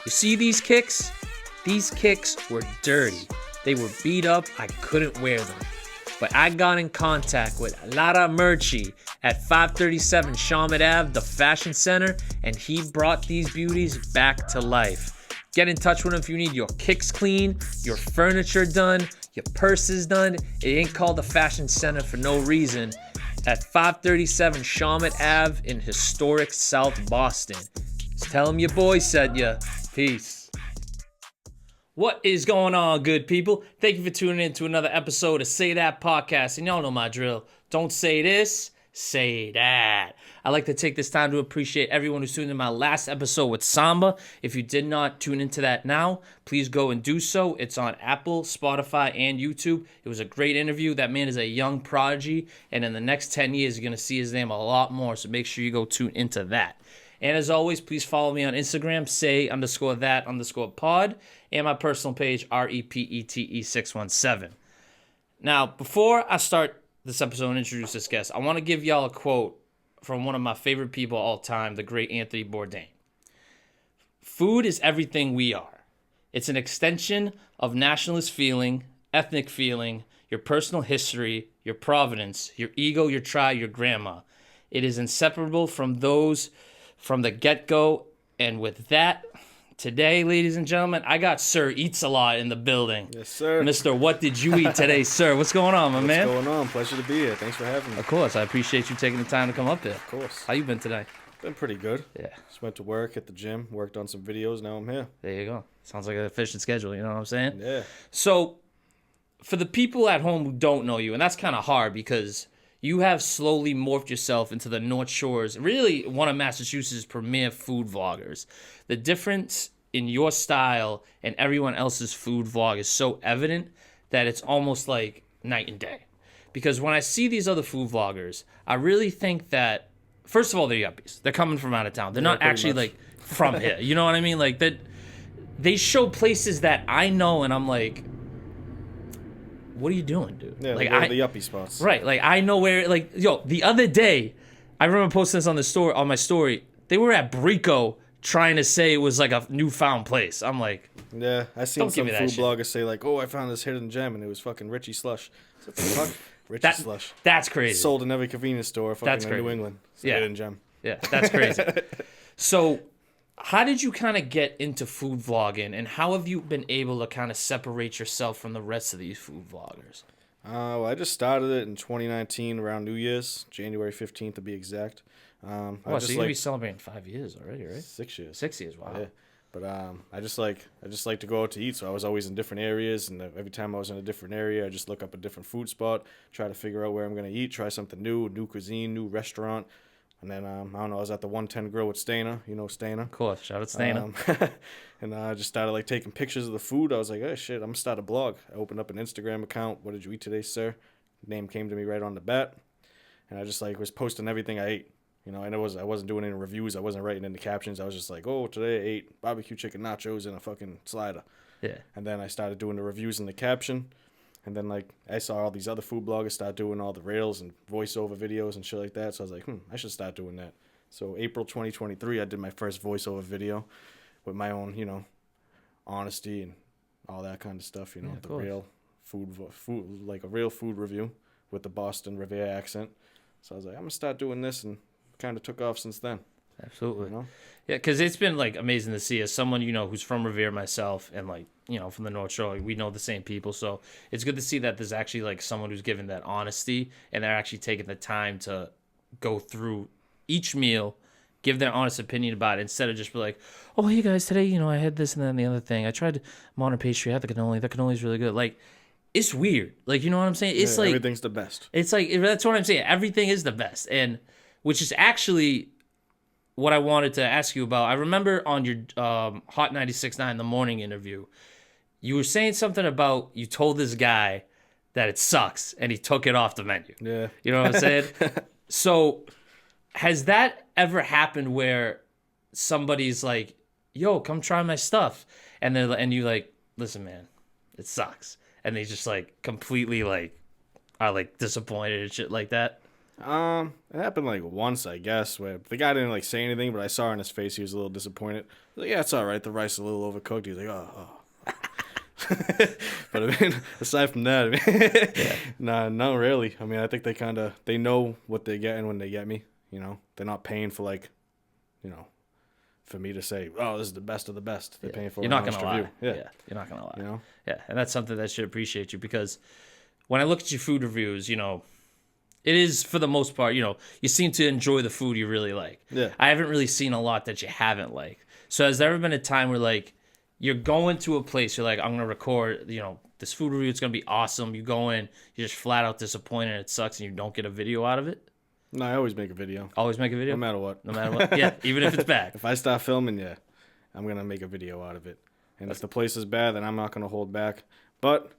You see these kicks? These kicks were dirty. They were beat up. I couldn't wear them. But I got in contact with Lara Murchie at 537 Shawmut Ave, the fashion center, and he brought these beauties back to life. Get in touch with him if you need your kicks clean, your furniture done, your purses done. It ain't called the fashion center for no reason. At 537 Shawmut Ave in historic South Boston. Just tell him your boy sent ya. Peace. What is going on, good people? Thank you for tuning in to another episode of Say That Podcast. And y'all know my drill. Don't say this, say that. I'd like to take this time to appreciate everyone who's tuned in my last episode with Samba. If you did not tune into that now, please go and do so. It's on Apple, Spotify, and YouTube. It was a great interview. That man is a young prodigy, and in the next 10 years, you're going to see his name a lot more, so make sure you go tune into that. And as always, please follow me on Instagram, say_that_pod, and my personal page, REPETE617. Now, before I start this episode and introduce this guest, I want to give y'all a quote from one of my favorite people of all time, the great Anthony Bourdain. Food is everything we are. It's an extension of nationalist feeling, ethnic feeling, your personal history, your provenance, your ego, your tribe, your grandma. It is inseparable from those from the get-go. And with that, today, ladies and gentlemen, I got Sir Eats a Lot in the building. Yes, sir. Mr. What did you eat today, sir? What's going on, my man? What's going on? Pleasure to be here. Thanks for having me. Of course. I appreciate you taking the time to come up here. Of course. How you been today? Been pretty good. Yeah. Just went to work at the gym, worked on some videos. Now I'm here. There you go. Sounds like an efficient schedule, you know what I'm saying? Yeah. So, for the people at home who don't know you, and that's kind of hard because you have slowly morphed yourself into the North Shore's, really one of Massachusetts' premier food vloggers. The difference in your style and everyone else's food vlog is so evident that it's almost like night and day. Because when I see these other food vloggers, I really think that, first of all, they're yuppies. They're coming from out of town. They're not actually like from here. You know what I mean? Like that, they show places that I know, and I'm like, what are you doing, dude? Yeah, like the yuppie spots. Right. Like I know where. Like the other day, I remember posting this on my story. They were at Brico trying to say it was like a newfound place. I'm like, yeah, I seen some food bloggers say like, oh, I found this hidden gem, and it was fucking Richie Slush. What the fuck? Richie Slush. That's crazy. Sold in every convenience store fucking in New England. It's a hidden gem. Yeah, that's crazy. So, how did you kind of get into food vlogging, and how have you been able to kind of separate yourself from the rest of these food vloggers? Well, I just started it in 2019 around New Year's, January 15th to be exact. So you're going to be celebrating 5 years already, right? 6 years. 6 years, wow. Yeah. But I just like to go out to eat, so I was always in different areas, and every time I was in a different area, I just look up a different food spot, try to figure out where I'm going to eat, try something new cuisine, new restaurant. And then, I don't know, I was at the 110 Grill with Stana. You know Stana? Of course. Shout out Stana. And I just started, like, taking pictures of the food. I was like, oh, shit, I'm going to start a blog. I opened up an Instagram account. What did you eat today, sir? Name came to me right on the bat. And I just, like, was posting everything I ate. You know, I wasn't doing any reviews. I wasn't writing any captions. I was just like, oh, today I ate barbecue chicken nachos and a fucking slider. Yeah. And then I started doing the reviews in the caption. And then, like, I saw all these other food bloggers start doing all the rails and voiceover videos and shit like that. So I was like, I should start doing that. So April 2023, I did my first voiceover video with my own, you know, honesty and all that kind of stuff, you know, the real food, like a real food review with the Boston Revere accent. So I was like, I'm going to start doing this, and kind of took off since then. Absolutely. You know? Yeah, because it's been, like, amazing to see as someone, you know, who's from Revere myself and, like, you know, from the North Shore. We know the same people. So it's good to see that there's actually, like, someone who's given that honesty, and they're actually taking the time to go through each meal, give their honest opinion about it, instead of just be like, oh, hey, guys, today, you know, I had this and then the other thing. I tried modern pastry. I had the cannoli. The cannoli is really good. Like, it's weird. Like, you know what I'm saying? It's like everything's the best. It's like, that's what I'm saying. Everything is the best. And which is actually what I wanted to ask you about. I remember on your Hot 96.9 The Morning interview, you were saying something about you told this guy that it sucks, and he took it off the menu. Yeah. You know what I'm saying? So has that ever happened where somebody's like, yo, come try my stuff, and you like, listen, man, it sucks, and they just like completely like are like disappointed and shit like that? It happened like once, I guess, where the guy didn't like say anything, but I saw in his face he was a little disappointed. I was like, yeah, it's all right. The rice is a little overcooked. He's like, oh. But I mean, aside from that, I mean, nah, not really. I mean, I think they know what they're getting when they get me. You know, they're not paying for like, you know, for me to say, oh, this is the best of the best. They're paying for You're an not gonna honest lie. review. Yeah, you're not gonna lie. You know, Yeah, and that's something that should appreciate you, because when I look at your food reviews, you know, it is for the most part, you know, you seem to enjoy the food you really like. Yeah. I haven't really seen a lot that you haven't liked. So has there ever been a time where like you're going to a place, you're like, I'm gonna record, you know, this food review, it's gonna be awesome. You go in, you're just flat out disappointed, and it sucks, and you don't get a video out of it? no, I always make a video, Always make a video? no matter what. No matter what? Yeah, even if it's bad. If I start filming, yeah, I'm gonna make a video out of it. And if the place is bad, then I'm not gonna hold back. But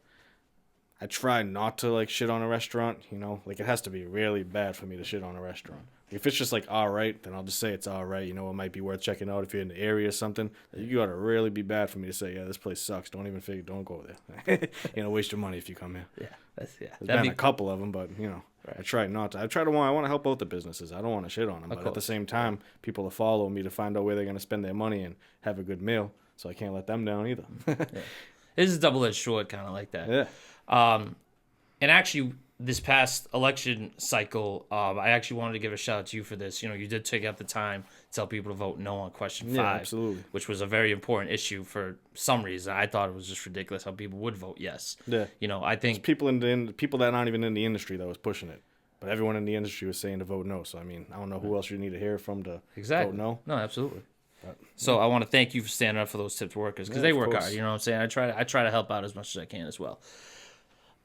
I try not to like shit on a restaurant. You know, like it has to be really bad for me to shit on a restaurant. If it's just like all right, then I'll just say it's all right. You know, it might be worth checking out if you're in the area or something. You gotta really be bad for me to say, yeah, this place sucks. Don't go there. You know, waste your money if you come here. Yeah, There's that'd been be a couple of them, but you know, Right. I try not to. I want to help out the businesses. I don't want to shit on them, but at the course. same time, people are following me to find out where they're gonna spend their money and have a good meal. So I can't let them down either. It is a double-edged sword, kind of like that. Yeah. And actually, this past election cycle, I actually wanted to give a shout out to you for this. You know, you did take out the time to tell people to vote no on question 5, absolutely. which was a very important issue for some reason. I thought it was just ridiculous how people would vote yes. Yeah. You know, I think People people that aren't even in the industry that was pushing it, but everyone in the industry was saying to vote no. So I mean, I don't know who else you need to hear from to exactly vote no. No, absolutely. But, So I want to thank you for standing up for those tipped workers, because Yeah, they of work course. hard. You know what I'm saying? I try to help out as much as I can as well.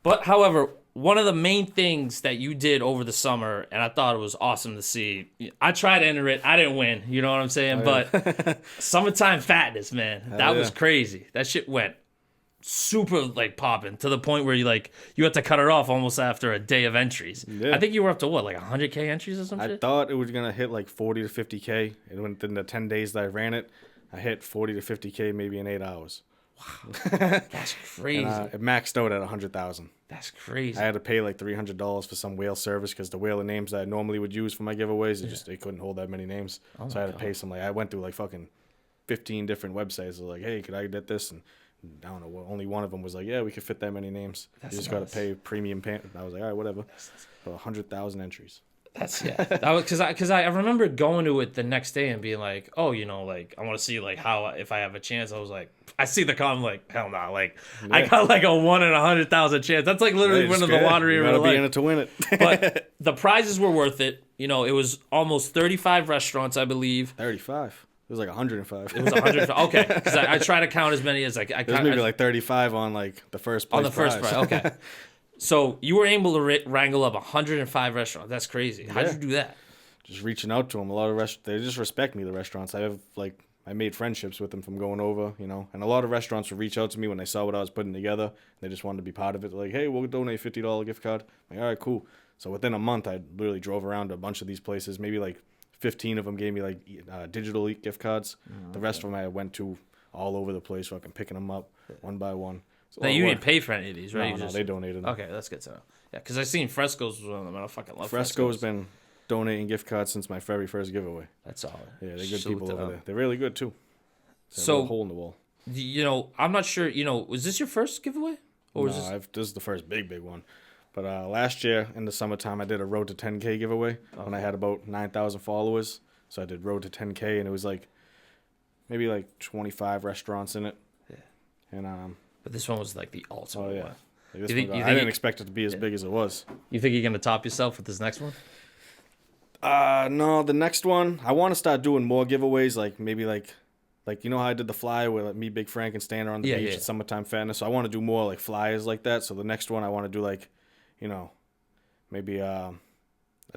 But however, one of the main things that you did over the summer, and I thought it was awesome to see. I tried to enter it. I didn't win. You know what I'm saying? But summertime fatness, man, that was crazy. That shit went super like popping to the point where you had to cut it off almost after a day of entries. Yeah. I think you were up to what, like 100K entries or some I shit? thought it was gonna hit like 40 to 50K, and within the 10 days that I ran it, I hit 40 to 50K maybe in 8 hours. That's crazy. And it maxed out at 100,000. That's crazy. I had to pay like $300 for some whale service because the whale of names that I normally would use for my giveaways, they couldn't hold that many names. So I had to pay some. Like I went through like fucking 15 different websites. I was like, hey, could I get this? And I don't know. Only one of them was like, yeah, we could fit that many names. You just got to pay premium payment. I was like, all right, whatever. For 100,000 entries. That's that was because I remember going to it the next day and being like, oh, you know, like I want to see like how if I have a chance. I was like, I see the comment, like hell no, like I got like a 1 in 100,000 chance. That's like literally winning the lottery. You in gotta real be life. in it to win it. But the prizes were worth it. You know, it was almost 35 restaurants, I believe. 35. It was like 105. It was 100. Okay, because I try to count as many as I There's maybe like 35 on like the first prize. on the first prize. Okay, so you were able to wrangle up 105 restaurants. That's crazy. How'd you do that? Just reaching out to them. A lot of they just respect me. The restaurants I made friendships with them from going over, you know. And a lot of restaurants would reach out to me when they saw what I was putting together. They just wanted to be part of it. They're like, hey, we'll donate $50 gift card. I'm like, all right, cool. So within a month, I literally drove around to a bunch of these places. Maybe like 15 of them gave me like digital gift cards. The rest of them I went to all over the place, fucking picking them up one by one. Now, you didn't pay for any of these, right? No, they donated them. Okay, that's good to know. Yeah, because I seen Fresco's was one of them, and I fucking love Fresco's been donating gift cards since my very first giveaway. That's solid. Yeah, they're good Salute people to over them. there. They're really good too. So, a hole in the wall. you know, I'm not sure. You know, was this your first giveaway, or was No, this is the first big one. But last year in the summertime, I did a Road to 10K giveaway when I had about 9,000 followers. So I did Road to 10K, and it was like maybe like 25 restaurants in it. Yeah. And But this one was like the ultimate oh yeah, one. Like, this You think- one, you I think didn't you- expect it to be as big as it was. You think you're gonna top yourself with this next one? No, the next one I want to start doing more giveaways. Like maybe like you know how I did the flyer with like, me, Big Frank, and Stander on the beach at Summertime Fatness. So I want to do more like flyers like that. So the next one I want to do like, you know, maybe a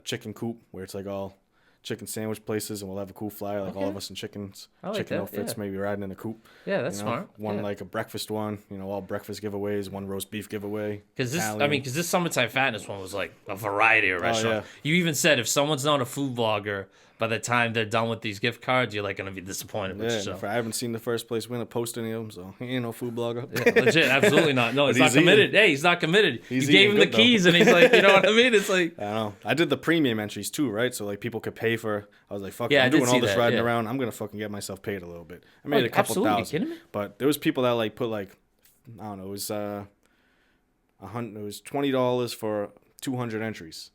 chicken coop where it's like all chicken sandwich places, and we'll have a cool flyer like all of us in chickens, chicken that, outfits, maybe riding in a coop. Yeah, that's you know? smart. One like a breakfast one, you know, all breakfast giveaways. One roast beef giveaway. Because Italian. because this Summertime Fatness one was like a variety of restaurants. yeah. You even said if someone's not a food blogger by the time they're done with these gift cards, you're like gonna be disappointed with Yeah, yourself. I haven't seen the first place winner post any of them, so he ain't no food blogger. Yeah, legit, absolutely not. No, he's not he's committed. eating. Hey, he's not committed. He's You gave him the eating good, keys, and he's like, you know what I mean? It's like, I don't know. I did the premium entries too, right? So like people could pay for. I was like, fuck, Yeah, I I'm did doing all see this that, riding yeah. around. I'm gonna fucking get myself paid a little bit. I made a couple absolutely. You thousand. kidding me? But there was people that like put like, I don't know, it was it was $20 for 200 entries.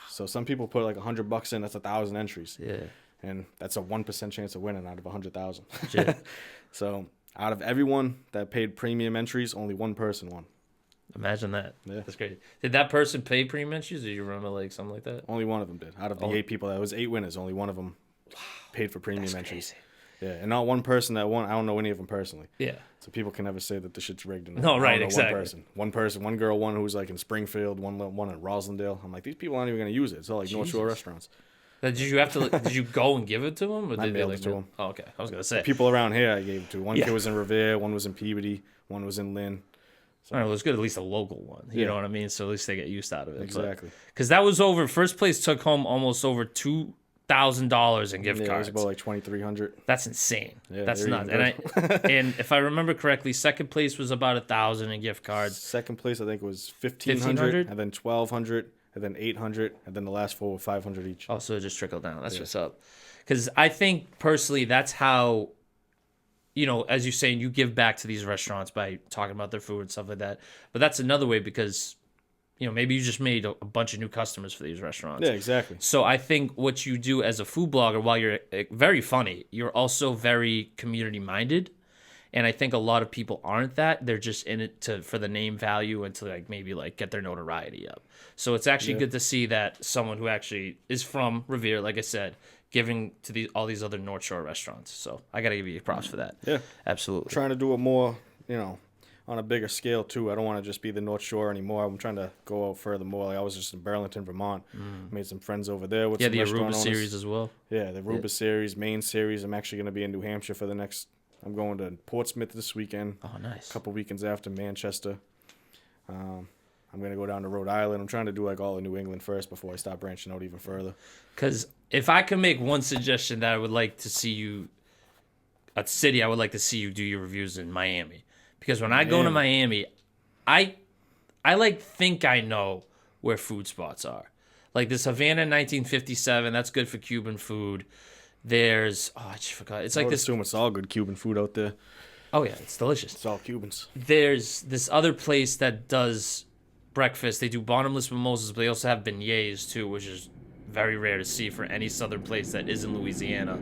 So some people put like $100 in. That's 1,000 entries. Yeah. And that's a 1% chance of winning out of 100,000. Shit. So out of everyone that paid premium entries, only one person won. Imagine that. Yeah. That's crazy. Did that person pay premium entries? Did you remember like something like that? Only one of them did. Out of the 8 people, that was 8 winners. Only one of them paid for premium That's entries. crazy. Yeah, and not one person that won. I don't know any of them personally. Yeah. So people can never say that the shit's rigged. No, right, I don't know exactly. One person, one girl won who was like in Springfield, one in Roslindale. I'm like, these people aren't even gonna use it. It's all like North Shore restaurants. Did you have to? Did you go and give it to him, or I did they mailed like? it to him. Oh, okay. I was gonna say. People around here, I gave it to. One Yeah. kid was in Revere, one was in Peabody, one was in Lynn. All right, well, it's good at least a local one. You Yeah. know what I mean? So at least they get used out of it. Exactly. Because that was over. First place took home almost over $2,000 in gift Yeah, it was cards. about like 2,300. That's insane. Yeah, That's they're nuts. even And if I remember correctly, second place was about 1,000 in gift cards. Second place, I think, was 1,500, and then 1,200, and then 800, and then the last 4 were 500 each. Oh, so it just trickled down. That's what's up. Because I think personally, that's how, you know, as you're saying, you give back to these restaurants by talking about their food and stuff like that. But that's another way because, you know, maybe you just made a bunch of new customers for these restaurants. Yeah, exactly. So I think what you do as a food blogger, while you're very funny, you're also very community minded. And I think a lot of people aren't that. They're just in it for the name value and to like maybe like get their notoriety up. So it's actually good to see that someone who actually is from Revere, like I said, giving to all these other North Shore restaurants. So I got to give you props for that. Yeah. Absolutely. Trying to do it more, you know, on a bigger scale too. I don't want to just be the North Shore anymore. I'm trying to go out further more. Like I was just in Burlington, Vermont. Made some friends over there with some the restaurant Aruba owners. series as well. Yeah, the Aruba series, main series. I'm actually going to be in New Hampshire for the next. I'm going to Portsmouth this weekend. Oh, nice. A couple weekends after Manchester. I'm going to go down to Rhode Island. I'm trying to do like all of New England first before I start branching out even further. Because if I can make one suggestion that I would like to see you, a city I would like to see you do your reviews in Miami. Because when I go to Miami, I like think I know where food spots are. Like this Havana 1957, that's good for Cuban food. There's, I just forgot. It's I like would this. assume it's all good Cuban food out there. Oh, yeah, it's delicious. It's all Cubans. There's this other place that does breakfast. They do bottomless mimosas, but they also have beignets too, which is very rare to see for any southern place that is in Louisiana.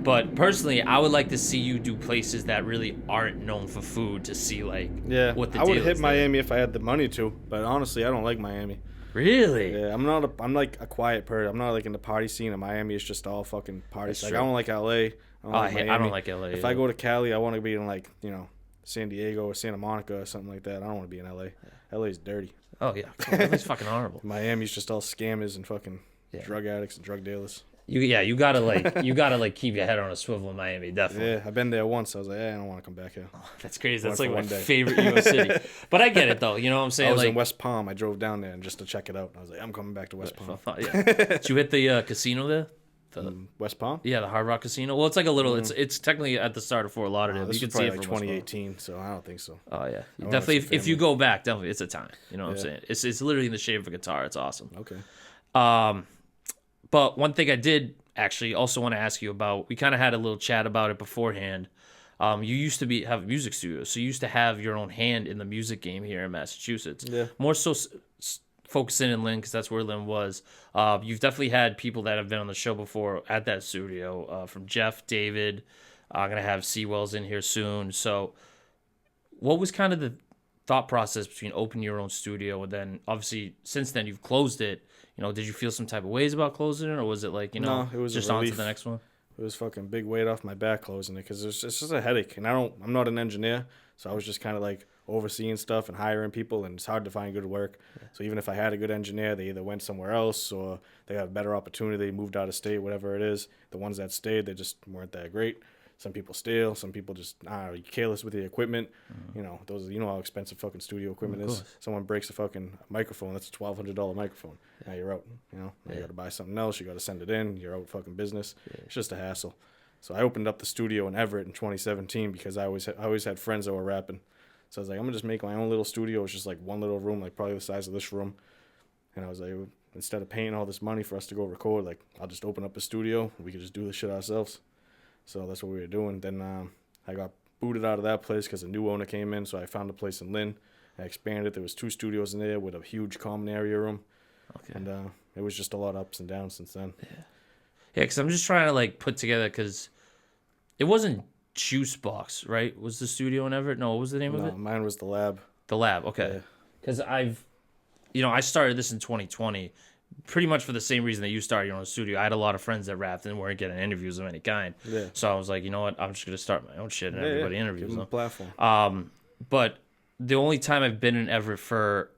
But personally, I would like to see you do places that really aren't known for food to see like what the I would deal hit is Miami if I had the money to, but honestly, I don't like Miami. there. Really? Yeah, I'm like a quiet person. I'm not like in the party scene. In Miami, it's just all fucking parties. Like true. I don't like LA. I don't like Miami. I don't like LA. If I go to Cali, I want to be in like, you know, San Diego or Santa Monica or something like that. I don't want to be in LA. LA is dirty. Oh yeah, it's fucking horrible. Miami's just all scammers and fucking drug addicts and drug dealers. You gotta keep your head on a swivel in Miami, definitely. Yeah, I've been there once. I was like, I don't want to come back here. That's crazy. That's Went like for my one day. favorite U.S. city. But I get it though. You know what I'm saying? I was like in West Palm. I drove down there just to check it out. I was like, I'm coming back to West Palm. yeah. Did you hit the casino there? West Palm? Yeah, the Hard Rock Casino. Well, it's like a little. It's technically at the start of Fort Lauderdale. This You was can see probably it like from West 2018, so I don't think so. Palm. Oh yeah, went with definitely. some If you family. go back, definitely, it's a time. You know what I'm saying? It's literally in the shape of a guitar. It's awesome. Okay. But one thing I did actually also want to ask you about. We kind of had a little chat about it beforehand. You used to have a music studio, so you used to have your own hand in the music game here in Massachusetts. Yeah. More so focusing in Lynn, because that's where Lynn was. You've definitely had people that have been on the show before at that studio, from Jeff, David. I'm going to have Seawells in here soon. So what was kind of the thought process between opening your own studio and then, obviously, since then you've closed it? You know, did you feel some type of ways about closing it, or was it like, No, it was a just on to relief. the next one? It was fucking big weight off my back closing it because it's just a headache. And I'm not an engineer, so I was just kind of like overseeing stuff and hiring people, and it's hard to find good work. Yeah. So even if I had a good engineer, they either went somewhere else or they got a better opportunity, they moved out of state, whatever it is. The ones that stayed, they just weren't that great. Some people steal. Some people just are careless with the equipment. You know, how expensive fucking studio equipment is. Someone breaks a fucking microphone. That's a $1,200 microphone. Now you're out. You know, now you got to buy something else. You got to send it in. You're out fucking business. It's just a hassle. So I opened up the studio in Everett in 2017 because I always had friends that were rapping. So I was like, I'm gonna just make my own little studio. It's just like one little room, like probably the size of this room. And I was like, instead of paying all this money for us to go record, like I'll just open up a studio. We could just do this shit ourselves. So that's what we were doing. Then I got booted out of that place because a new owner came in. So I found a place in Lynn. I expanded. There was 2 studios in there with a huge common area room. Okay. And it was just a lot of ups and downs since then. Yeah, because I'm just trying to like put together, because it wasn't Juice Box, right? Was the studio in Everett? No, what was the name of it? Mine was The Lab. The Lab, okay. Because I started this in 2020. Pretty much for the same reason that you started your own studio. I had a lot of friends that rapped and weren't getting interviews of any kind. Yeah. So I was like, you know what? I'm just going to start my own shit and everybody interviews them. Give them a platform. But the only time I've been in Everett for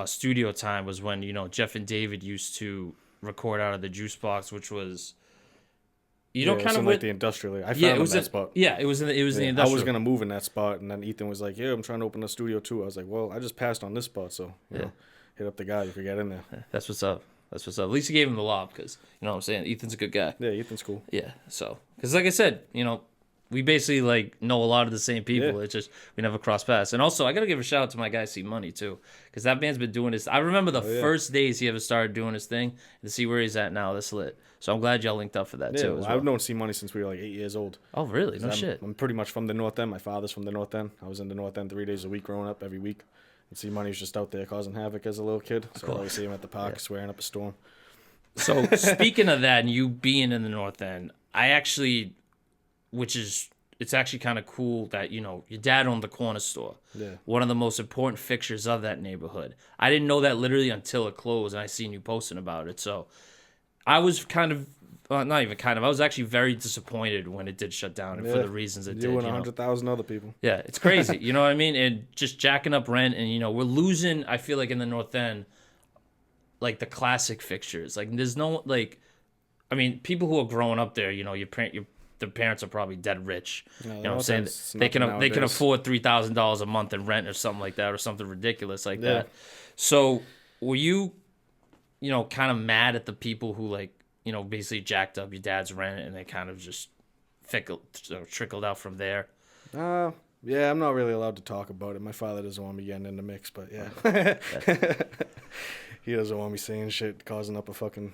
studio time was when, Jeff and David used to record out of the Juice Box, which was, kind of like the industrial. I found that spot. Yeah, it was the industrial. I was going to move in that spot, and then Ethan was like, I'm trying to open a studio too. I was like, well, I just passed on this spot, so, you know. Hit up the guy if you get in there. That's what's up. At least you gave him the lob, because, you know what I'm saying? Ethan's a good guy. Yeah, Ethan's cool. Yeah, so. Because like I said, we basically, like, know a lot of the same people. Yeah. It's just we never cross paths. And also, I got to give a shout out to my guy, C Money, too. Because that man's been doing this. I remember the first days he ever started doing his thing. And see where he's at now. That's lit. So I'm glad y'all linked up for that, too. I've known C Money since we were, like, 8 years old. Oh, really? No shit. I'm pretty much from the North End. My father's from the North End. I was in the North End 3 days a week growing up, every week. And C Money was just out there causing havoc as a little kid. So I always see him at the park swearing up a storm. So speaking of that and you being in the North End, it's actually kind of cool that, your dad owned the corner store. Yeah. One of the most important fixtures of that neighborhood. I didn't know that literally until it closed, and I seen you posting about it. So I was I was actually very disappointed when it did shut down, and for the reasons it did. You and 100,000 other people. Yeah, it's crazy. You know what I mean? And just jacking up rent, and, we're losing, I feel like, in the North End, like, the classic fixtures. Like, there's no, like, I mean, people who are growing up there, their parents are probably dead rich. You know what I'm saying? They can afford $3,000 a month in rent or something like that, or something ridiculous like that. So were you, kind of mad at the people who, like, basically jacked up your dad's rent, and they kind of just trickled out from there? Yeah, I'm not really allowed to talk about it. My father doesn't want me getting in the mix, but yeah. He doesn't want me saying shit, causing up a fucking,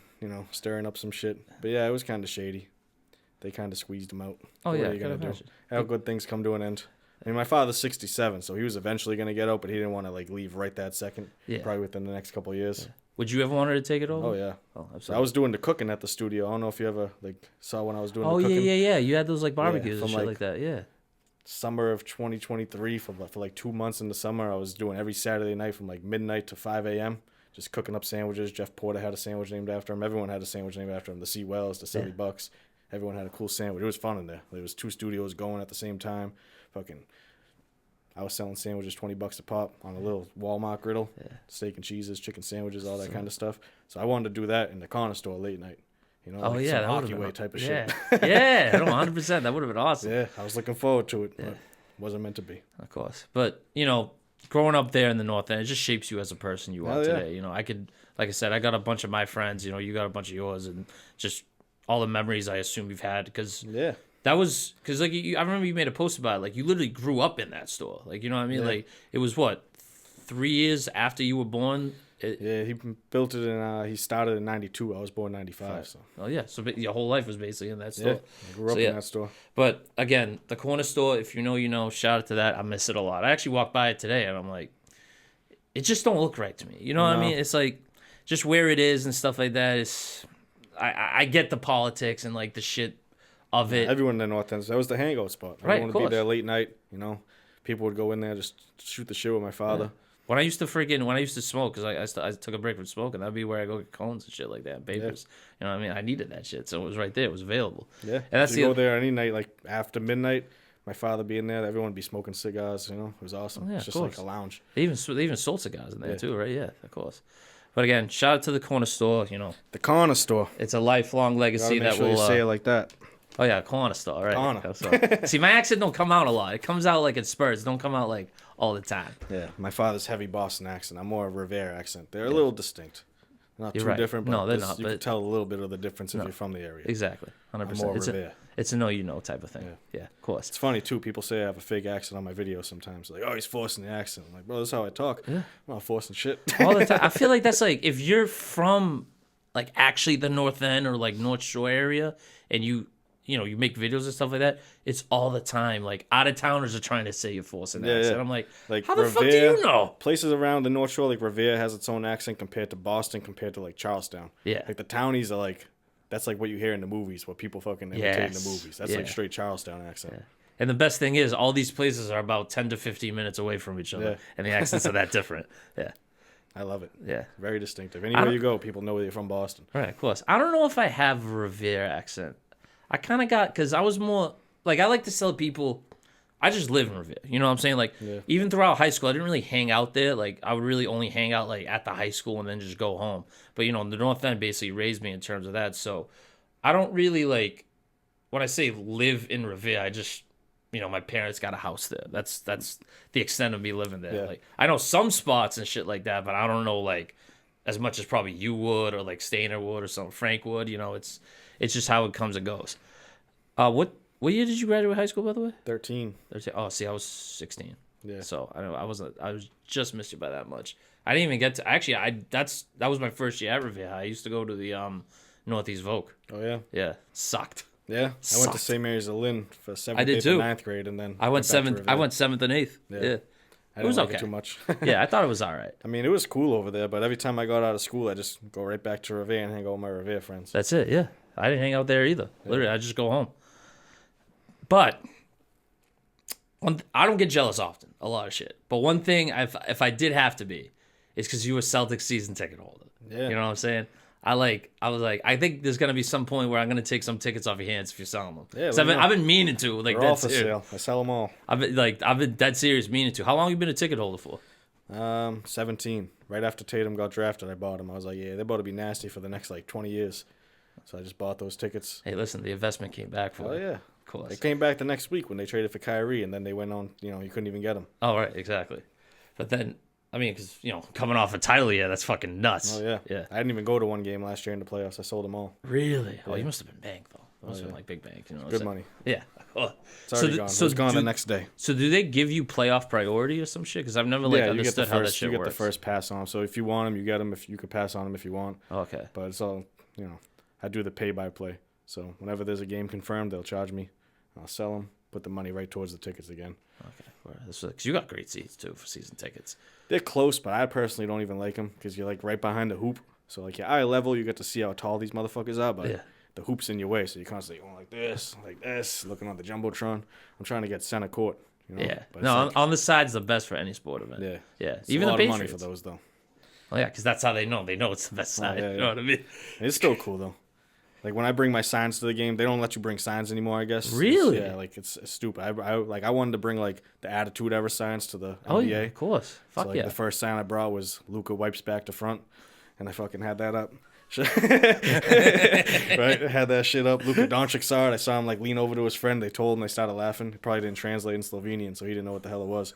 stirring up some shit. But yeah, it was kind of shady. They kind of squeezed him out. Oh, what yeah. What are you going to do? How good things come to an end. I mean, my father's 67, so he was eventually going to get out, but he didn't want to, like, leave right that second. Yeah. Probably within the next couple of years. Yeah. Would you ever want her to take it over? Oh, yeah. Oh, absolutely. So I was doing the cooking at the studio. I don't know if you ever, like, saw when I was doing the cooking. Oh, yeah. You had those, like, barbecues and shit like that, yeah. Summer of 2023, for like 2 months in the summer, I was doing every Saturday night from, like, midnight to 5 a.m., just cooking up sandwiches. Jeff Porter had a sandwich named after him. Everyone had a sandwich named after him. The C. Wells, the $70. Everyone had a cool sandwich. It was fun in there. There was 2 studios going at the same time. I was selling sandwiches $20 a pop on a little Walmart griddle. Yeah. Steak and cheeses, chicken sandwiches, all that kind of stuff. So I wanted to do that in the corner store late night. Some hockey way type of shit. Yeah, 100%. That would have been awesome. Yeah, I was looking forward to it, but wasn't meant to be. Of course. But, growing up there in the North End, it just shapes you as a person you are today. I could, like I said, I got a bunch of my friends, you got a bunch of yours, and just all the memories I assume you've had, because that was, because, like, I remember you made a post about it, like, you literally grew up in that store, like, you know what I mean? Like, it was, 3 years after you were born? He built it he started in 92. I was born in 95. So. Oh, yeah. So your whole life was basically in that store. Yeah, I grew up in that store. But, again, the corner store, if you know, shout out to that. I miss it a lot. I actually walked by it today, and I'm like, it just don't look right to me. You know what I mean? It's like, just where it is and stuff like that is, I get the politics and, like, the shit of it. Everyone in the North End, that was the hangout spot. Everyone would be there late night, People would go in there, just shoot the shit with my father. Yeah. When I used to smoke, because I took a break from smoking, that'd be where I go get cones and shit like that, papers. Yeah. You know what I mean? I needed that shit, so it was right there. It was available. Yeah. And that's go there any night, like after midnight, my father being there, everyone would be smoking cigars, It was awesome. It's just like a lounge. They even sold cigars in there too, right? Yeah, of course. But again, shout out to the corner store, The corner store. It's a lifelong legacy that will... You say it like that. Oh yeah, corner store, right? Corner. So, see, my accent don't come out a lot. It comes out like in spurts. It don't come out like all the time. Yeah, my father's heavy Boston accent. I'm more of a Revere accent. They're a little distinct. Not You're too right. different, but No, they're not, you but- can tell a little bit of the difference if you're from the area. Exactly, 100%. more It's Revere. it's a know you know type of thing. Yeah, of course. It's funny too. People say I have a fake accent on my videos sometimes. Like, oh, he's forcing the accent. I'm like, bro, this is how I talk. Yeah. I'm not forcing shit. All the time. I feel like that's like if you're from like actually the North End or like North Shore area, and you make videos and stuff like that. It's all the time. Like out of towners are trying to say you're forcing that. Yeah. And I'm like, Like how the fuck do Revere, you know? Places around the North Shore, like Revere, has its own accent compared to Boston, compared to like Charlestown. Yeah. Like the townies are like, that's like what you hear in the movies, what people fucking imitate in the Yes. movies. That's Yeah. like straight Charlestown accent. Yeah. And the best thing is, all these places are about 10 to 15 minutes away from each other, Yeah. and the accents are that different. Yeah, I love it. yeah. Very distinctive. Anywhere you go, people know you're from Boston. All right, of course. I don't know if I have a Revere accent. I kind of got, because I was more, like, I like to tell people, I just live in Revere. You know what I'm saying? Like, even throughout high school, I didn't really hang out there. Like, I would really only hang out, like, at the high school and then just go home. But, the North End basically raised me in terms of that. So, I don't really, like, when I say live in Revere, I just, my parents got a house there. That's the extent of me living there. Yeah. Like, I know some spots and shit like that, but I don't know, like, as much as probably you would or, like, Stainer would or something, Frank would. It's just how it comes and goes. What year did you graduate high school, by the way? 13. 13. Oh, see, I was 16. Yeah. So I was just missed you by that much. I didn't even get to actually. That was my first year at Revere. I used to go to the Northeast Vogue. Oh, yeah? Yeah, sucked. Yeah. I went to Sucked. St. Mary's of Lynn for 7th, I did 8th, too. and 9th grade, and then I went back to 7th. I Revere. went 7th and 8th. Yeah. Yeah. I It was didn't like okay. it too much. Yeah, I thought it was all right. I mean, it was cool over there, but every time I got out of school, I just go right back to Revere and hang out with my Revere friends. That's it. Yeah, I didn't hang out there either. Literally, I just go home. But I don't get jealous often. A lot of shit. But one thing, if I did have to be, is because you were Celtics season ticket holder. Yeah. You know what I'm saying? I was like, I think there's gonna be some point where I'm gonna take some tickets off your hands if you're selling them. Yeah, 'Cause let me know. I've been meaning to. Like They're all that's for sale. I sell them all. I've been dead serious meaning to. How long have you been a ticket holder for? 17. Right after Tatum got drafted, I bought them. I was like, yeah, they're about to be nasty for the next, 20 years. So I just bought those tickets. Hey, listen, the investment came back for Oh, you. yeah. Of course. They came back the next week when they traded for Kyrie, and then they went on, you couldn't even get them. Oh, right, exactly. But then, I mean, because, coming off a title, yeah, that's fucking nuts. Oh, yeah. Yeah. I didn't even go to one game last year in the playoffs. I sold them all. Really? Oh, you must have been banked, though. It must have been, big bank. Good money. Yeah. Oh. It's already gone. It was gone the next day. So do they give you playoff priority or some shit? Because I've never, understood how that shit you get works. the first pass on them. So if you want them, you get them. If you could pass on them if you want. Okay. But it's all, I do the pay-by-play. So whenever there's a game confirmed, they'll charge me. I'll sell them, put the money right towards the tickets again. Okay. Because you got great seats, too, for season tickets. They're close, but I personally don't even like them because you're, right behind the hoop. So, your eye level, you get to see how tall these motherfuckers are, but the hoop's in your way. So you're constantly going like this, looking on the Jumbotron. I'm trying to get center court. Yeah. But No, on the side's the best for any sport event. Yeah. Yeah. It's Even a the lot of Patriots. money for those, though. Well, yeah, because that's how they know. They know it's the best side. yeah, You know what I mean? It's still cool, though. When I bring my signs to the game, they don't let you bring signs anymore, I guess. Really? It's stupid. I wanted to bring, the Attitude Ever signs to the NBA. Oh, yeah, of course. Fuck So, yeah. the first sign I brought was Luka wipes back to front, and I fucking had that up. Right? I had that shit up. Luka Doncic saw it. I saw him, lean over to his friend. They told him. They started laughing. It probably didn't translate in Slovenian, so he didn't know what the hell it was.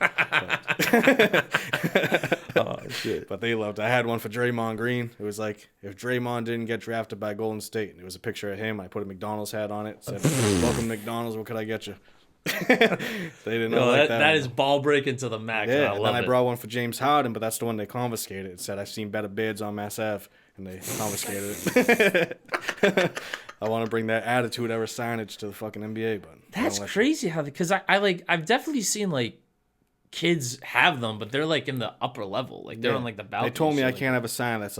Oh, shit. But they loved it. I had one for Draymond Green. It was if Draymond didn't get drafted by Golden State. And it was a picture of him. I put a McDonald's hat on it. Said, welcome to McDonald's. What could I get you? They didn't know That is ball breaking to the max. Yeah, I and love then I it. brought one for James Harden, but that's the one they confiscated. It said, I've seen better bids on Mass Ave, and they confiscated it. I want to bring that Attitude Ever signage to the fucking NBA, but That's crazy how, because I've definitely seen kids have them, but they're in the upper level, they're on the balcony. They told me I can't have a sign that's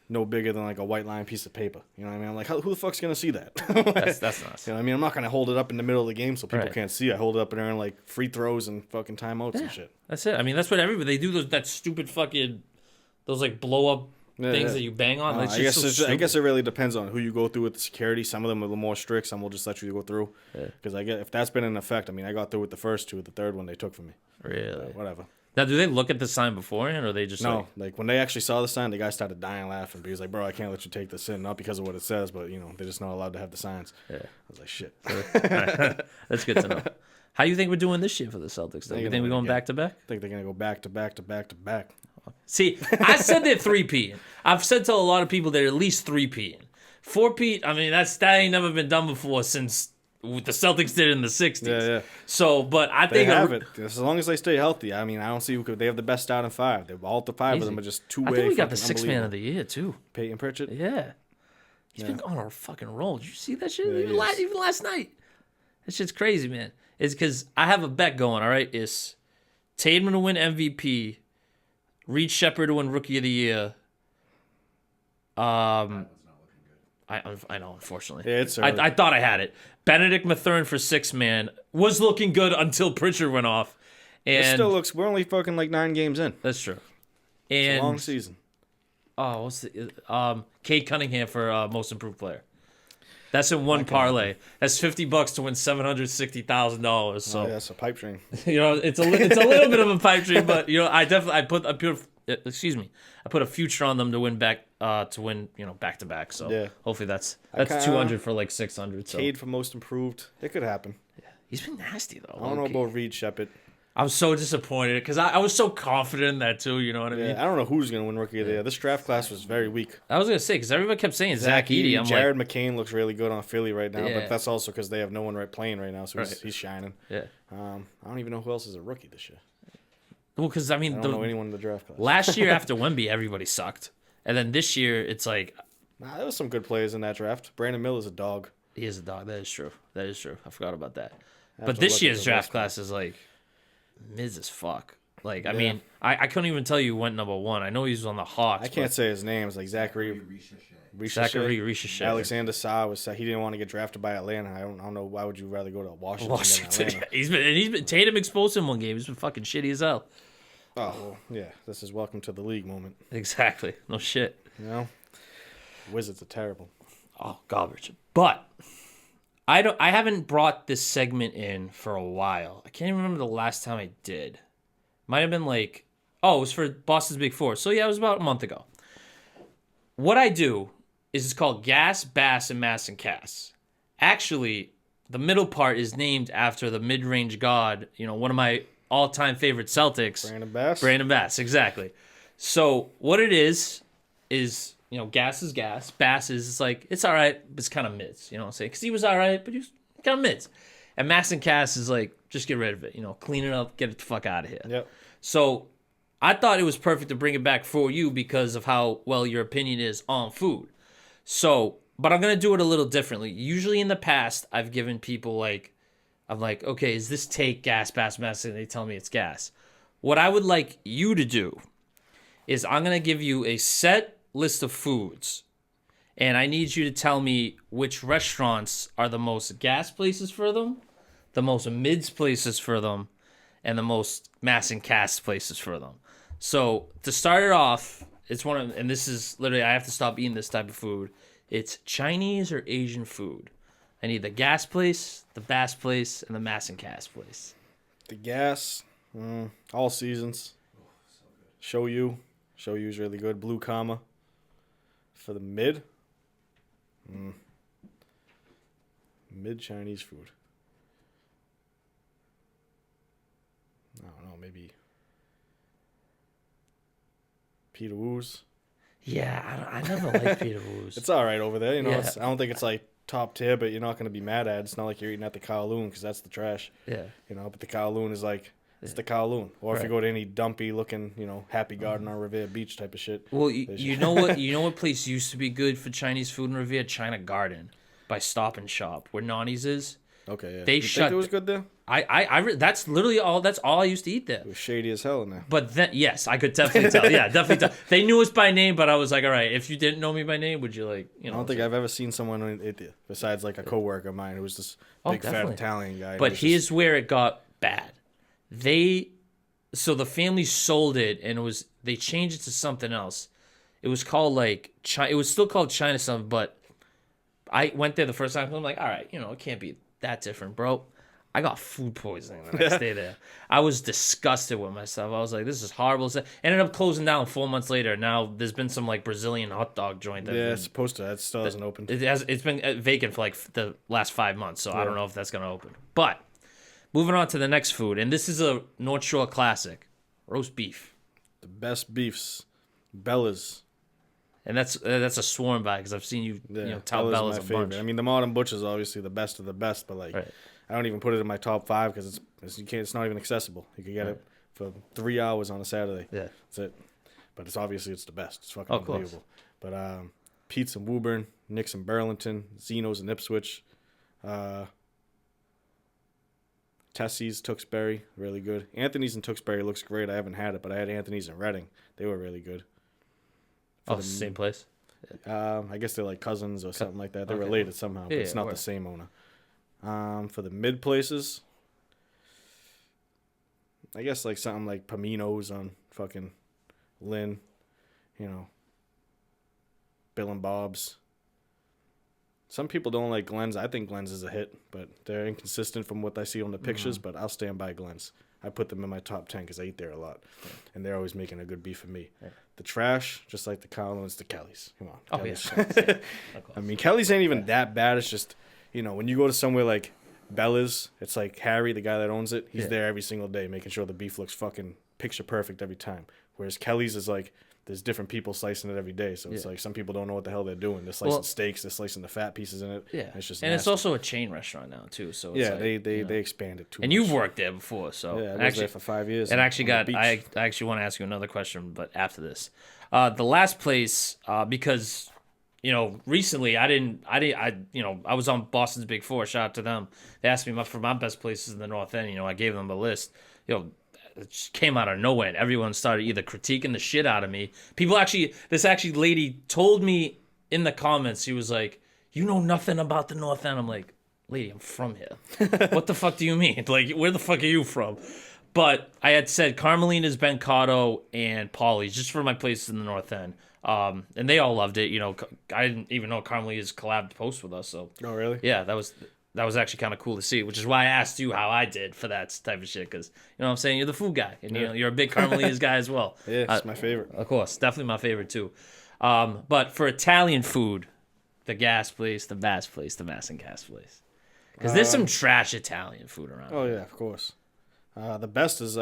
no bigger than a white line piece of paper. You know what I mean? I'm like, who the fuck's gonna see that? That's nuts. You know what I mean? I'm not gonna hold it up in the middle of the game so people Right. can't see. I hold it up in there in free throws and fucking timeouts and shit. That's it. I mean, that's what everybody they do. That stupid fucking those blow up things that you bang on. I guess it really depends on who you go through with the security. Some of them are a little more strict. Some will just let you go through. Because if that's been in effect, I got through with the first two. The third one they took from me. Really? Whatever. Now, do they look at the sign beforehand, or they just No, like when they actually saw the sign, the guy started dying laughing. But he was like, "Bro, I can't let you take this in, not because of what it says, but they're just not allowed to have the signs." Yeah. I was like, "Shit." That's good to know. How do you think we're doing this year for the Celtics? Though? You think we're going back to back? I think they're gonna go back to back to back to back. See, I said they're 3-peating. I've said to a lot of people they're at least 3-peating. 4-peat, I mean, that ain't never been done before since what the Celtics did in the 60s. Yeah. So, but I They think have it as long as they stay healthy. I mean, I don't see who could. They have the best starting five. All the five of them are just two-way. I think we got the sixth man of the year too. Peyton Pritchard. Yeah, he's been on a fucking roll. Did you see that shit? Yeah, even last night. That shit's crazy, man. It's because I have a bet going. All right, it's Tatum to win MVP, Reed Shepherd to win Rookie of the Year. I know, unfortunately. Yeah, it's I thought I had it. Benedict Mathurin for sixth man was looking good until Pritchard went off. And it still looks. We're only fucking like 9 games in. That's true. It's And a long season. Oh, what's the Cade Cunningham for most improved player. That's in one parlay. That's $50 to win $760,000. So that's a pipe dream. it's a little bit of a pipe dream, but I put a future on them to win back back to back. So yeah. hopefully that's 200 for like 600. So Cade for most improved. It could happen. yeah. He's been nasty though. I don't know about Reed Shepherd. I'm so disappointed because I was so confident in that too. You know what I mean? I don't know who's gonna win Rookie of the Year. This draft class was very weak. I was gonna say because everybody kept saying Zach Edey. Jared McCain looks really good on Philly right now, Yeah. but that's also because they have no one playing right now, so Right. he's shining. Yeah. I don't even know who else is a rookie this year. Well, because I mean, I don't know anyone in the draft class. last year after Wemby, everybody sucked, and then this year it's like There was some good players in that draft. Brandon Miller's a dog. he is a dog. That is true. I forgot about that. I have But to this look at year's the draft rest. class is like mid as fuck. Like I mean, I couldn't even tell you who went number 1. I know he was on the Hawks. I can't say his name. It's like Zachary Ricochet. Alexander Sa he didn't want to get drafted by Atlanta. I don't know why would you rather go to Washington than Atlanta. He's been Tatum exposed him one game. He's been fucking shitty as hell. Oh well, yeah, this is welcome to the league moment. Exactly. No shit. Wizards are terrible. Oh, garbage. But I haven't brought this segment in for a while. I can't even remember the last time I did. Might have been like, it was for Boston's Big Four. So yeah, it was about a month ago. What I do is it's called Gas, Bass, and Mass and Cass. Actually, the middle part is named after the mid-range god, one of my all-time favorite Celtics. Brandon Bass, exactly. So what it is gas is gas. Bass is it's all right, but it's kind of mids. You know what I'm saying? Because he was all right, but he was kind of mids. And Mass and Cass is just get rid of it. Clean it up, get it the fuck out of here. Yep. So I thought it was perfect to bring it back for you because of how well your opinion is on food. So, but I'm going to do it a little differently. Usually in the past, I've given people I'm like, okay, is this take gas, bass, mass? And they tell me it's gas. What I would like you to do is I'm going to give you a set list of foods. And I need you to tell me which restaurants are the most gas places for them, the most mids places for them, and the most mass and cast places for them. So to start it off, and this is literally, I have to stop eating this type of food. It's Chinese or Asian food. I need the gas place, the bass place, and the mass and cast place. The gas, all seasons. Showyu's really good. Blue Kama. For the mid Chinese food. I don't know, maybe Peter Wu's. Yeah, I never liked Peter Wu's. It's all right over there. Yeah. I don't think it's top tier, but you're not going to be mad at it. It's not like you're eating at the Kowloon because that's the trash. Yeah. But the Kowloon is it's the Kowloon. Or if you go to any dumpy looking, Happy Garden on Revere Beach type of shit. Well, you know what place used to be good for Chinese food in Revere? China Garden by Stop and Shop, where Nani's is. Okay, yeah. They you think it was good there? That's literally all. That's all I used to eat there. It was shady as hell in there. But then, yes, I could definitely tell. Yeah, definitely tell. They knew us by name, but I was like, all right, if you didn't know me by name, would you I don't think I've ever seen someone besides a coworker of mine who was this big fat Italian guy. But here's where it got bad. So the family sold it, and they changed it to something else. It was called it was still called China something, but I went there the first time. I'm like, all right, it can't be that different, bro. I got food poisoning the next day there. I was disgusted with myself. I was like, this is horrible. Ended up closing down 4 months later. Now there's been some like Brazilian hot dog joint. It's supposed to. That still hasn't opened. It's been vacant for like the last 5 months, so I don't know if that's gonna open. But moving on to the next food, and this is a North Shore classic, roast beef. The best beefs, Bella's. And that's a sworn by because I've seen you tout Bella's a bunch. I mean, the Modern Butcher's obviously the best of the best, but like I don't even put it in my top 5 because it's not even accessible. You can get it for 3 hours on a Saturday. Yeah, that's it. But it's the best. It's fucking unbelievable. But Pete's in Woburn, Nick's in Burlington, Zeno's in Ipswich, Tessie's, Tewksbury, really good. Anthony's in Tewksbury looks great. I haven't had it, but I had Anthony's in Reading. They were really good. Same place? I guess they're like cousins or something like that. They're related somehow, but it's not the same owner. For the mid places, I guess like something like Pamino's on fucking Lynn, Bill and Bob's. Some people don't like Glenn's. I think Glenn's is a hit, but they're inconsistent from what I see on the pictures, but I'll stand by Glenn's. I put them in my top 10 because I eat there a lot, and they're always making a good beef for me. Yeah. The trash, just like the Collins, the Kelly's. Come on. Kelly's. Yeah. I mean, Kelly's ain't even that bad. It's just, when you go to somewhere like Bella's, it's like Harry, the guy that owns it. He's there every single day making sure the beef looks fucking picture perfect every time. Whereas Kelly's is like, there's different people slicing it every day. So it's like some people don't know what the hell they're doing. They're slicing steaks. They're slicing the fat pieces in it. Yeah. It's just nasty. It's also a chain restaurant now, too. So it's they expanded too much. And you've worked there before. So I was there for 5 years. And I actually want to ask you another question, but after this. The last place, because, recently I was on Boston's Big Four. Shout out to them. They asked me for my best places in the North End. I gave them a list. It just came out of nowhere, and everyone started either critiquing the shit out of me. This lady told me in the comments, she was like, "You know nothing about the North End." I'm like, "Lady, I'm from here. What the fuck do you mean? Like, where the fuck are you from?" But I had said Carmelina's, Bencato, and Polly's just for my places in the North End. And they all loved it. I didn't even know Carmelina's collabed post with us. So. Oh, really? Yeah, that was actually kind of cool to see, which is why I asked you how I did for that type of shit, because, what I'm saying, you're the food guy, and you're a big Carmelina's guy as well. Yeah, it's my favorite. Of course, definitely my favorite, too. But for Italian food, the Gas place, the Bass place, the Mass and Gas place. Because there's some trash Italian food around. Oh, yeah, of course. The best is,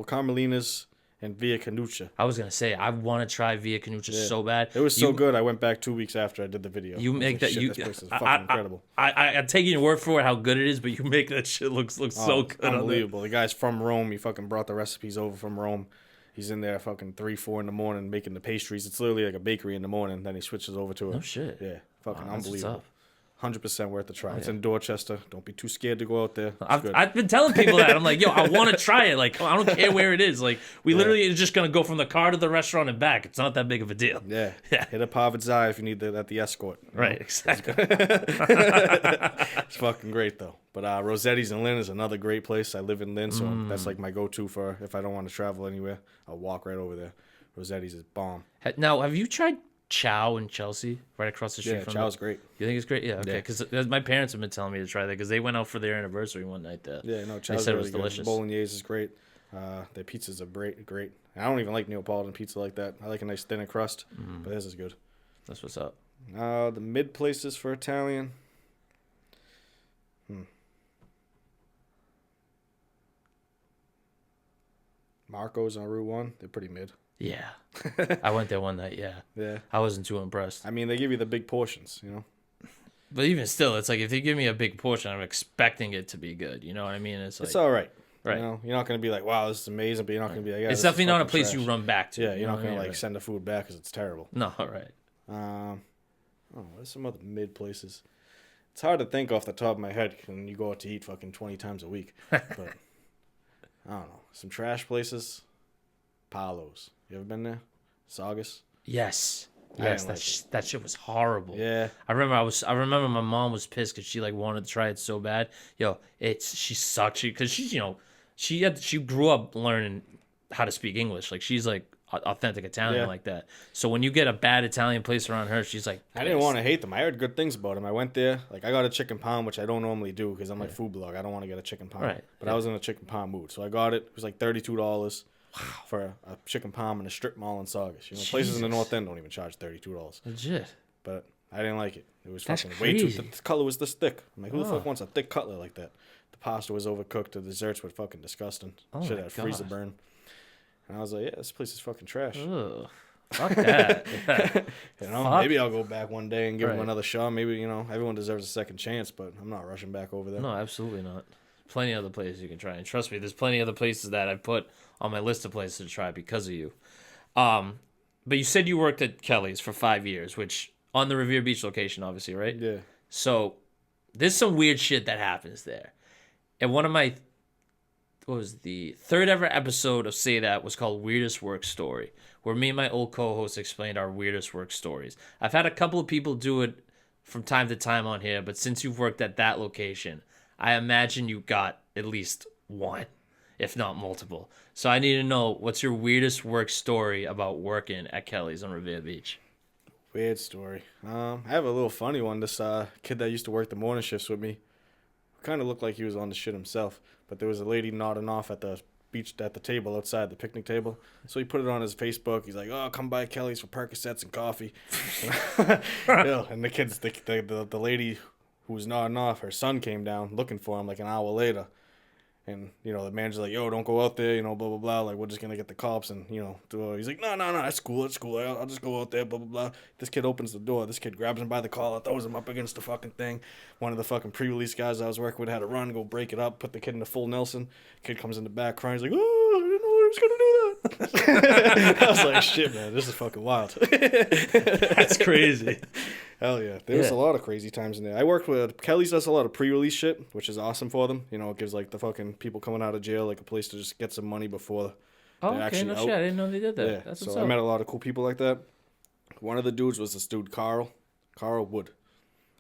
Carmelina's and Via Canuccia. I was going to say, I want to try Via Canuccia so bad. It was so good, I went back 2 weeks after I did the video. You make that... This place is fucking incredible. I take your word for it how good it is, but you make that shit look so good. Unbelievable. The guy's from Rome. He fucking brought the recipes over from Rome. He's in there fucking 3, 4 in the morning making the pastries. It's literally like a bakery in the morning. Then he switches over to it. No shit. Yeah, fucking unbelievable. 100% worth a try. It's in Dorchester. Don't be too scared to go out there. I've been telling people that. I'm like, yo, I want to try it. Like, I don't care where it is. Like, we literally are just going to go from the car to the restaurant and back. It's not that big of a deal. Yeah. Hit up Harvard's Eye if you need at the escort. Right, exactly. It's fucking great, though. But Rossetti's in Lynn is another great place. I live in Lynn, so that's like my go-to for if I don't want to travel anywhere. I'll walk right over there. Rossetti's is bomb. Now, have you tried Chow in Chelsea, right across the street from Chow's great. You think it's great? Yeah, okay. Because my parents have been telling me to try that because they went out for their anniversary one night there. Yeah, no, Chow's said really it was delicious. Bolognese is great. Their pizzas are great. I don't even like Neapolitan pizza like that. I like a nice thinner crust, but this is good. That's what's up. The mid places for Italian. Marco's on Route 1. They're pretty mid. Yeah. I went there one night, Yeah. I wasn't too impressed. I mean, they give you the big portions, But even still, it's like if they give me a big portion, I'm expecting it to be good. You know what I mean? It's all right. Right. You're not going to be like, wow, this is amazing, but you're not going to be like, yeah, it's definitely not a place you run back to. Yeah, you're not going to send the food back because it's terrible. No, right. There's some other mid places. It's hard to think off the top of my head when you go out to eat fucking 20 times a week. But I don't know. Some trash places. Paolo's. You ever been there? Saugus? Yes. That shit was horrible. Yeah. I remember my mom was pissed because she wanted to try it so bad. Yo, she sucked. Because she grew up learning how to speak English. Like she's like authentic Italian Yeah. like that. So when you get a bad Italian place around her, she's like, I didn't want to hate them. I heard good things about them. I went there. Like, I got a chicken parm, which I don't normally do because I'm like food blog. I don't want to get a chicken parm. Right. But I was in a chicken parm mood. So I got it. It was like $32 for a chicken parm in a strip mall in Saugus. You know, places in the North End don't even charge $32. legit. But I didn't like it. It was That's fucking way too. crazy. The color was this thick. I'm like, who the fuck wants a thick cutlet like that? The pasta was overcooked. The desserts were fucking disgusting. Oh Shit my had freezer God. burn. And I was like, yeah, this place is fucking trash. Ugh. Fuck that. Yeah. You know, Fuck. maybe I'll go back one day and give them Right. another shot. Maybe, you know, everyone deserves a second chance, but I'm not rushing back over there. No, absolutely not. Plenty of other places you can try, and trust me, there's plenty of other places that I put on my list of places to try because of you. But you said you worked at Kelly's for 5 years, which on the Revere Beach location, obviously, right? Yeah. So there's some weird shit that happens there. And one of my, what was the third ever episode of Say That was called Weirdest Work Story, where me and my old co-host explained our weirdest work stories. I've had a couple of people do it from time to time on here, but since you've worked at that location, I imagine you got at least one, if not multiple. So I need to know, what's your weirdest work story about working at Kelly's on Revere Beach? Weird story. I have a little funny one. This kid that used to work the morning shifts with me kind of looked like he was on the shit himself, but there was a lady nodding off at the beach at the table outside the picnic table. So he put it on his Facebook. He's like, "Oh, come by Kelly's for Percocets and coffee." Yeah, and the kids, the lady who was nodding off, her son came down looking for him like an hour later. And, you know, the manager's like, "Yo, don't go out there, you know, blah, blah, blah. Like, we're just going to get the cops." And, you know, he's like, no, that's cool. I'll just go out there, blah, blah, blah. This kid opens the door. This kid grabs him by the collar, throws him up against the fucking thing. One of the fucking pre-release guys I was working with had to run, go break it up, put the kid in the full Nelson. Kid comes in the back crying. He's like, "Oh, I didn't know I was going to do that." I was like, shit, man, this is fucking wild. That's crazy. Hell yeah. There was Yeah. a lot of crazy times in there. I worked with Kelly's, does a lot of pre-release shit, which is awesome for them. You know, it gives like the fucking people coming out of jail like a place to just get some money before Oh, they're okay, actually no out. shit. I didn't know they did that. Yeah. That's So what's I up. met a lot of cool people like that. One of the dudes was this dude Carl Wood.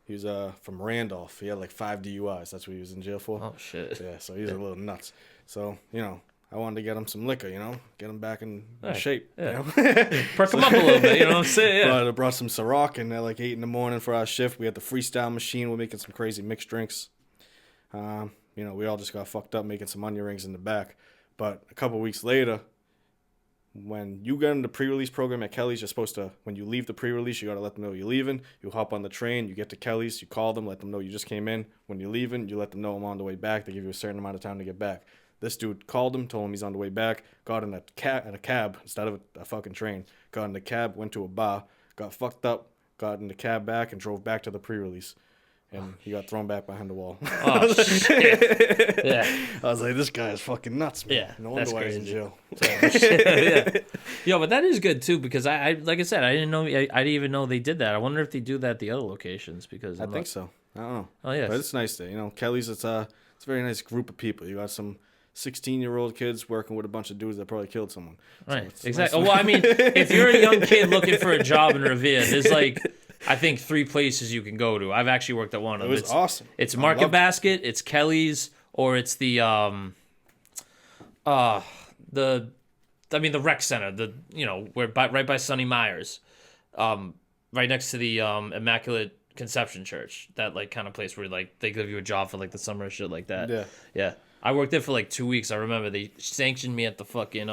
He was from Randolph. He had like 5 DUIs. That's what he was in jail for. Oh, shit. Yeah, so he was a little nuts. So, you know, I wanted to get him some liquor, you know, get him back in Right. shape. Yeah. You know? Perk them up a little bit, you know what I'm saying? Yeah. But I brought some Ciroc, and at like 8 in the morning for our shift, we had the freestyle machine. We're making some crazy mixed drinks. You know, we all just got fucked up making some onion rings in the back. But a couple weeks later, when you get in the pre-release program at Kelly's, you're supposed to, when you leave the pre-release, you got to let them know you're leaving. You hop on the train, you get to Kelly's, you call them, let them know you just came in. When you're leaving, you let them know I'm on the way back. They give you a certain amount of time to get back. This dude called him, told him he's on the way back, got in a cab instead of a fucking train. Got in the cab, went to a bar, got fucked up, got in the cab back, and drove back to the pre-release. And he got thrown back behind the wall. Oh, shit. Yeah. I was like, this guy is fucking nuts, man. Yeah, No wonder that's why he's in crazy. jail. Yeah. Yo, but that is good too, because I like I said, I didn't even know they did that. I wonder if they do that at the other locations, because I think so. I don't know. Oh yeah. But it's nice there. You know, Kelly's, it's a very nice group of people. You got some 16-year-old kids working with a bunch of dudes that probably killed someone. Right. So it's a Exactly. nice- Well, I mean, if you're a young kid looking for a job in Revere, there's like, I think 3 places you can go to. I've actually worked at one of It them. was It's awesome. It's I Market loved it. Basket, it's Kelly's, or it's the rec center, where right by Sonny Myers, right next to the Immaculate Conception Church, that like kind of place where like they give you a job for like the summer or shit like that. Yeah. Yeah. I worked there for like 2 weeks. I remember they sanctioned me at the fucking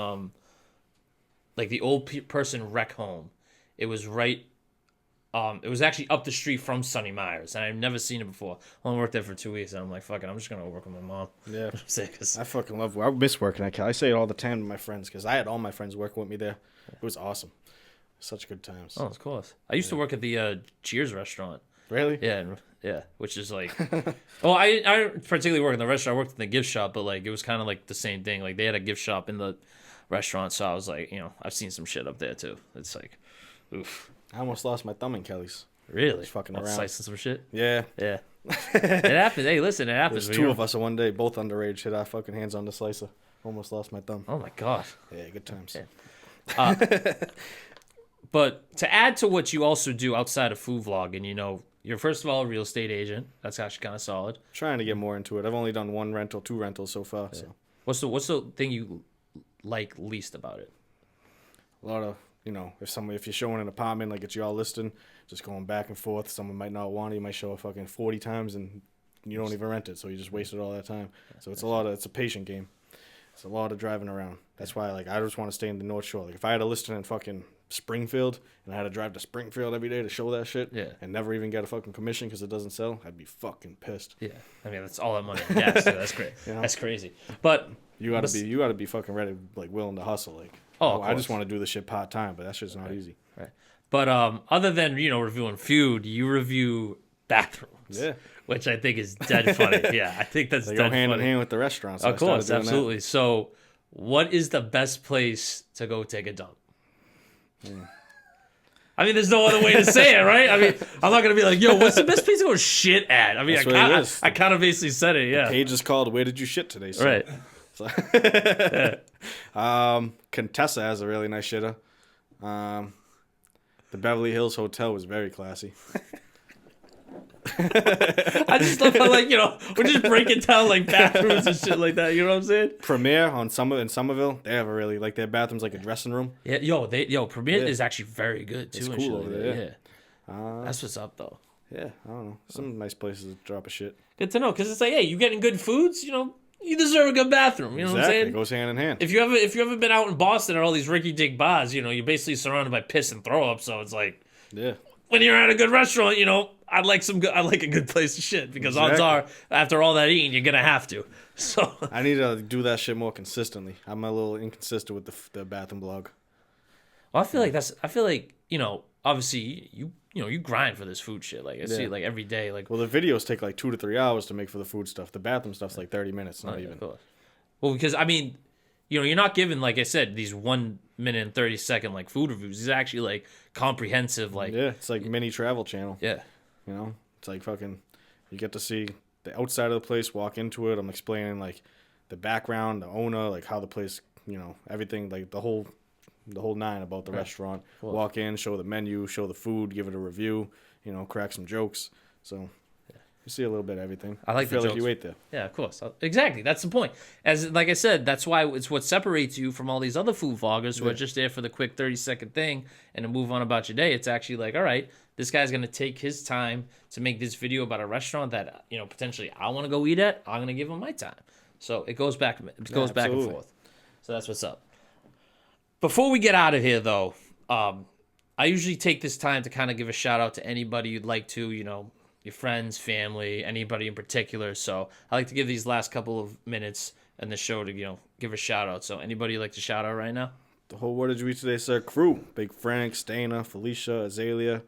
like the old person rec home. It was right. It was actually up the street from Sonny Myers, and I've never seen it before. I only worked there for 2 weeks, and I'm like, fuck it, I'm just gonna work with my mom. Yeah. I'm sick. 'Cause- I fucking love. I miss working at Kelly. I say it all the time to my friends because I had all my friends working with me there. It was awesome. Such good times. Oh, of course. I used to work at the Cheers restaurant. Really? Yeah, which is like, well, I particularly work in the restaurant. I worked in the gift shop, but like it was kind of like the same thing. Like they had a gift shop in the restaurant, so I was like, I've seen some shit up there too. It's like, oof, I almost lost my thumb in Kelly's. really? Just fucking Oh, around. slicing some shit. Yeah. Yeah, it happens. Hey, listen, it happens. There's 2 of us in one day, both underage, hit our fucking hands on the slicer. Almost lost my thumb. Oh my god. Yeah, good times. Yeah. But to add to what you also do outside of food vlogging, you're first of all a real estate agent. That's actually kind of solid. Trying to get more into it. I've only done 1 rental, 2 rentals so far. So What's the thing you like least about it? A lot of, if you're showing an apartment, like it's y'all listing, just going back and forth. Someone might not want it. You might show it fucking 40 times and you don't even rent it. So you just wasted all that time. So it's a patient game. It's a lot of driving around. That's why, like, I just want to stay in the North Shore. Like, if I had a listing in fucking Springfield and I had to drive to Springfield every day to show that shit and never even get a fucking commission because it doesn't sell, I'd be fucking pissed. Yeah. I mean, that's all that money. Yeah, that's great. That's crazy. But you gotta be fucking ready, like, willing to hustle. Like, I just want to do this shit part time, but that shit's not easy. Right. But other than, reviewing food, you review bathrooms. Yeah. Which I think is dead funny. Yeah, I think that's they dead go hand funny. in hand with the restaurants. So of course, absolutely. So, what is the best place to go take a dump? I mean, there's no other way to say it, right? I mean, I'm not gonna be like, "Yo, what's the best place to go shit at?" I mean, I kind of basically said it. Yeah. The page is called "Where Did You Shit Today?" So. Right. So Contessa has a really nice shitter. The Beverly Hills Hotel was very classy. I just love how, like, we're just breaking down, like, bathrooms and shit like that. You know what I'm saying? Premier in Somerville, they have a really, like, their bathroom's like a dressing room. Yeah, Premier is actually very good too. It's cool over there. Yeah. That's what's up, though. Yeah, I don't know. Some nice places to drop a shit. Good to know, because it's like, hey, you getting good foods, you deserve a good bathroom. You know what I'm saying? It goes hand in hand. If you ever been out in Boston at all these Ricky Dick bars, you're basically surrounded by piss and throw up. So it's like, when you're at a good restaurant, I'd like a good place to shit, because odds are, after all that eating, you're gonna have to. So I need to do that shit more consistently. I'm a little inconsistent with the bathroom blog. Well, I feel like obviously you grind for this food shit. Like I see it like every day. Like, well, the videos take like 2 to 3 hours to make for the food stuff. The bathroom stuff's like 30 minutes, not even. Well, because I mean, you're not given, like I said, these 1 minute and 30-second like food reviews. These are actually like comprehensive. Like, it's like mini Travel Channel. Yeah. It's like fucking, you get to see the outside of the place, walk into it. I'm explaining like the background, the owner, like how the place, everything, like the whole nine about the restaurant. Cool. Walk in, show the menu, show the food, give it a review, crack some jokes. So you see a little bit of everything. I like the jokes. Like you ate there. Yeah, of course. Exactly. That's the point. Like I said, that's why it's what separates you from all these other food vloggers who are just there for the quick 30-second thing and to move on about your day. It's actually like, all right, this guy's going to take his time to make this video about a restaurant that, potentially I want to go eat at. I'm going to give him my time. So it goes back and forth. So that's what's up. Before we get out of here, though, I usually take this time to kind of give a shout out to anybody you'd like to, your friends, family, anybody in particular. So I like to give these last couple of minutes in the show to, give a shout out. So anybody you'd like to shout out right now? The whole What Did You Eat Today, Sir crew. Big Frank, Stana, Felicia, Azalea,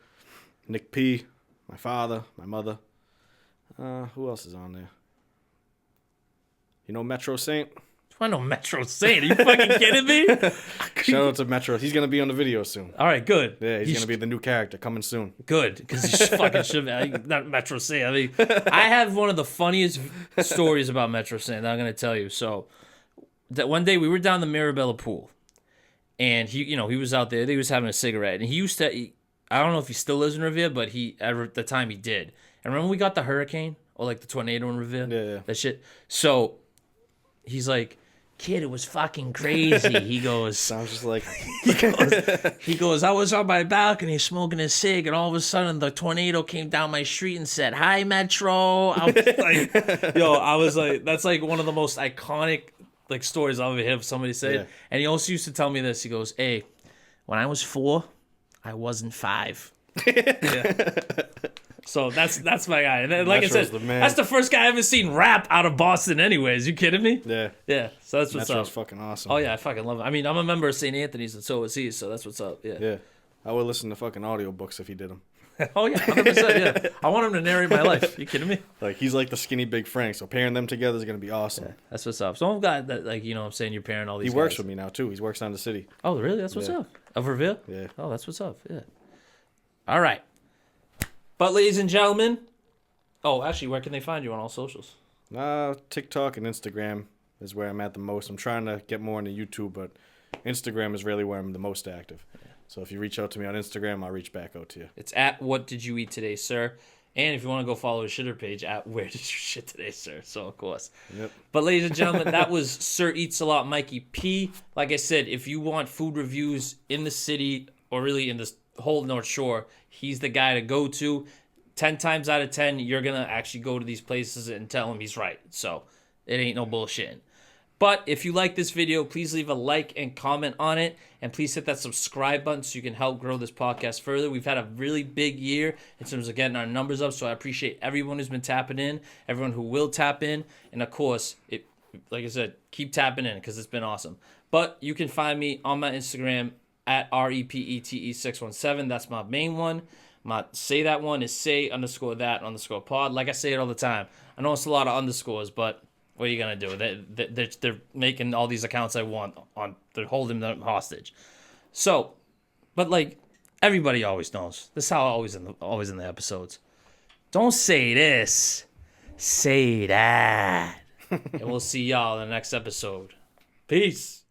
Nick P, my father, my mother. Who else is on there? Metro Saint? I know Metro Saint. Are you fucking kidding me? Shout out to Metro. He's going to be on the video soon. All right, good. Yeah, he's going to be the new character coming soon. Good, because he fucking should be. Not Metro Saint. I mean, I have one of the funniest stories about Metro Saint that I'm going to tell you. So, that one day we were down the Mirabella pool, and he was out there. He was having a cigarette, and he used to. I don't know if he still lives in Revere, but at the time he did. And remember we got the hurricane or like the tornado in Revere? Yeah. That shit. So he's like, kid, it was fucking crazy. He goes, sounds just like he goes, I was on my balcony smoking a cig, and all of a sudden the tornado came down my street and said, "Hi, Metro." I was like, that's like one of the most iconic like stories I've ever heard somebody say. Yeah. And he also used to tell me this. He goes, "Hey, when I was 4, I wasn't 5." Yeah. So that's my guy. And like Metro's I said, that's the first guy I ever seen rap out of Boston anyways. You kidding me? Yeah. Yeah. So that's what's Metro's up. Fucking awesome. Oh, yeah. I fucking love it. I mean, I'm a member of St. Anthony's, and so is he. So that's what's up. Yeah. Yeah. I would listen to fucking audiobooks if he did them. Oh, yeah. 100%. Yeah. I want him to narrate my life. You kidding me? Like, he's like the skinny Big Frank, so pairing them together is going to be awesome. Yeah, that's what's up. So I've got that, like, I'm saying you're pairing all these He works guys. with me now, too. He works on the city. Oh, really? That's what's up. Of Revere? Yeah. Oh, that's what's up. Yeah. All right. But, ladies and gentlemen, actually, where can they find you on all socials? TikTok and Instagram is where I'm at the most. I'm trying to get more into YouTube, but Instagram is really where I'm the most active. Yeah. So if you reach out to me on Instagram, I'll reach back out to you. It's at What Did You Eat Today, Sir. And if you want to go follow his shitter page at Where Did You Shit Today, Sir? So, of course. Yep. But, ladies and gentlemen, that was Sir Eats a Lot Mikey P. Like I said, if you want food reviews in the city or really in this whole North Shore, he's the guy to go to. 10 times out of 10, you're going to actually go to these places and tell him he's right. So, it ain't no bullshit. But if you like this video, please leave a like and comment on it. And please hit that subscribe button so you can help grow this podcast further. We've had a really big year in terms of getting our numbers up. So I appreciate everyone who's been tapping in, everyone who will tap in. And of course, like I said, keep tapping in because it's been awesome. But you can find me on my Instagram at REPETE617. That's my main one. My say that one is say_that_pod. Like I say it all the time. I know it's a lot of underscores, but what are you going to do? They're making all these accounts I want on. They're holding them hostage. So, but like everybody always knows. This is how always in the episodes. Don't say this. Say that. And we'll see y'all in the next episode. Peace.